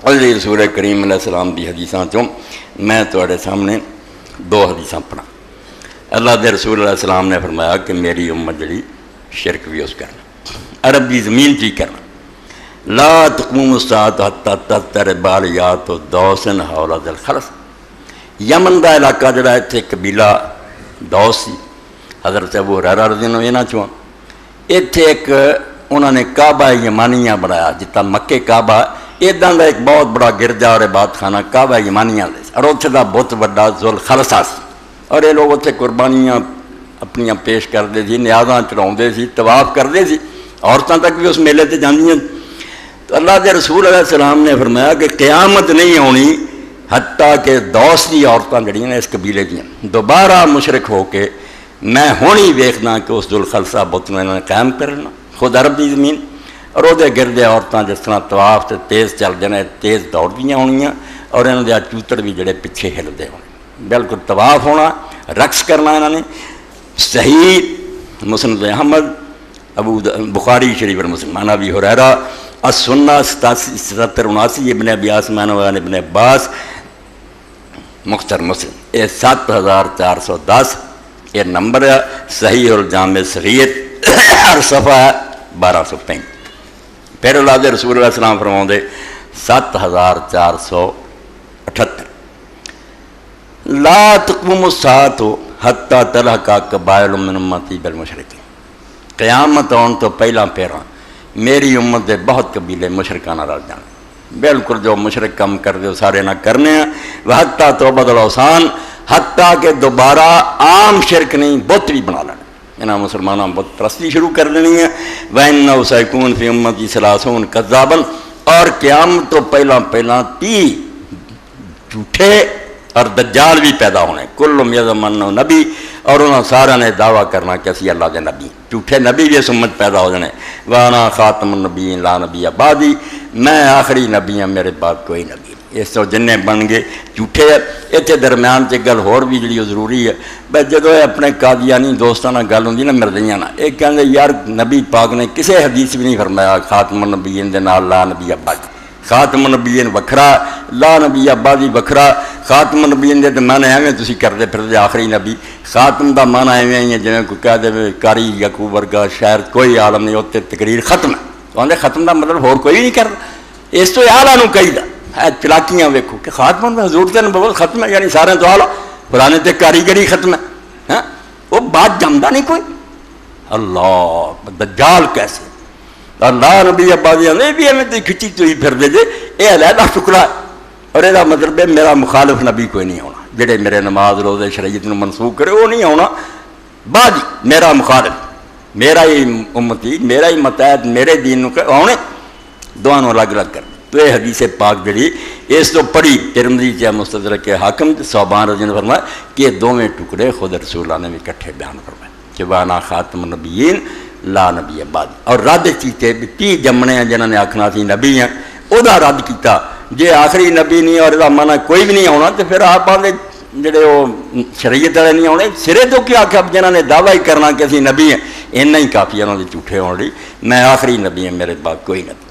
اللہ رسول کریم علیہ السلام دی حدیثاں چوں میں تواڈے سامنے دو حدیثاں پڑھا۔ اللہ دے رسول علیہ السلام نے فرمایا کہ میری امت جڑی شرک بھی اس کرنا، عرب دی زمین چی کرنا۔ لا تقوم الساعة حتى تضطرب عالیات دوس حول ذی الخلص۔ یمن دا علاقہ جڑا اتنے قبیلہ دوس سی، حضرت ابو ہریرہ رضی اللہ عنہ انہاں چوں، اتنے ایک انہوں نے کعبہ یمانیہ بنایا، جتا مکے کعبہ اداں دا ایک بہت بڑا گرجا اور عبادت خانہ کعبہ یمانیہ دے، اور اتنے دا بہت بڑا ذوالخلصہ سی، اور یہ لوگ اتنے قربانیاں اپنیاں پیش کرتے سی، نیازاں چڑھاؤندے سی، طواف کرتے سی، عورتاں تک بھی اس میلے تے جاندیاں۔ تو اللہ دے رسول علیہ السلام نے فرمایا کہ قیامت نہیں ہونی حتیٰ کہ دوس دی عورتاں جڑیاں نے اس قبیلے دیاں دوبارہ مشرک ہو کے میں ہونی ویکھنا کہ اس ذوالخلصہ بت میں انہوں نے قائم کرنا خود عرب دی زمین، اور وہ گردے عورتاں جس طرح طواف تے تیز چل جانے، تیز دوڑدیاں ہونیاں، اور انہوں دے چوتڑ بھی جڑے پیچھے ہلدے ہونے، بالکل طواف ہونا، رقص کرنا انہوں نے۔ صحیح مسند احمد، بخاری شریف اور مسلم، عن ابی ہریرہ السنہ 7779 ابن ابی عاصم عن ابن عباس، مختصر مسلم، یہ 7410 یہ نمبر ہے، صحیح الجامع صغیر ہر صفحہ ہے 1235۔ پھر اللہ دے رسول علیہ السلام فرماؤں دے 7478 لا تقوم الساعة حتى تلحق قبائل من امتی بالمشرقین۔ قیامت آن تو پہلا پیرا میری امت دے بہت قبیلے مشرکانہ رل جان، بالکل جو مشرک کم کر دے سارے نہ کرنے ہیں، وحتیٰ توبۃ الاوثان، حتیٰ کہ دوبارہ عام شرک نہیں بت بھی بنا لینا، انہاں مسلمانوں بت پرستی شروع کر دینی ہے۔ وَإِنَّهُ سَيَكُونُ فِي أُمَّتِي 30 كَذَّابًا، اور قیامت تو پہلا 30 جھوٹے اور دجال بھی پیدا ہونے، کل یزعم نبی، اور انہوں سارا نے دعویٰ کرنا کہ اسی اللہ دے نبی، جھوٹے نبی بھی اس امت پیدا ہو جانے۔ وَأَنَا خَاتَمُ النَّبِيِّينَ لَا نَبِيَّ بَعْدِي، میں آخری نبی ہوں، میرے بعد کوئی نبی نہیں۔ اس تو جنہیں بن گئے جھوٹے۔ اتنے درمیان سے گل ہور بھی جڑی ضروری ہے، بس جدو اپنے قادیانی دوستاں نال گل ہوندی نا مردیاں نال، ایک کہندے یار نبی پاک نے کسے حدیث بھی نہیں فرمایا خاتم النبیین دے نال لا نبی بعد، خاتم النبیین وکھرا، لا نبی بعدی وکھرا۔ خاتم النبیین دے تے معنی ایویں تسی کردے پھردے آخری نبی، خاتم دا معنی ایویں ہی ہے جویں کوئی کہہ دے قاری یعقوب ورگا شاعر کوئی عالم نہیں، اوتے تقریر ختم ہے، کہندے ختم دا مطلب ہور کوئی نہیں کردا، اس تو اعلیٰ نو کہی دا چلاکیاں ویکھو کہ خاتم حضور تے نبوت ختم ہے، یعنی سارے تو اعلیٰ، قرآن تے کاریگری ختم ہے، ہاں وہ بات جمدا نہیں کوئی۔ اللہ دجال کیسے اللہ نبی عبادی یہ بھی ہمیں کھچی چوئی پھر دے جے، یہ علیحدہ ٹکڑا ہے، اور یہ مطلب ہے میرا مخالف نبی کوئی نہیں ہونا، جڑے میرے نماز روزے شریعت نو منسوخ کرے وہ نہیں ہونا، بعد میرا مخالف، میرا ہی امتی، میرا ہی متحد، میرے دین نو آنے، دونوں الگ الگ کر۔ تو یہ حدیث پاک جڑی اس تو پڑھی ترمذی چ مستدرک حاکم صوبان رضی اللہ عنہ فرمایا کہ دونوں ٹکڑے خود رسول اللہ نے بھی کٹھے بیان فرمائے کہ وانا خاتم النبیین لا نبی بعد، اور رد کیتے 30 جمنے ہیں جنہوں نے آکھنا سی نبی ہیں، وہ رد کیتا، جے آخری نبی نہیں اور مانا کوئی بھی نہیں ہونا تو پھر آپ آدھے جڑے وہ شریعت والے نہیں ہونے، سرے تو کیا آخیا جنہوں نے دعویٰ ہی کرنا کہ اسی نبی ہیں، اتنا ہی کافی انہوں نے جھوٹے ہونے، میں آخری نبی ہیں، میرے بعد کوئی نبی۔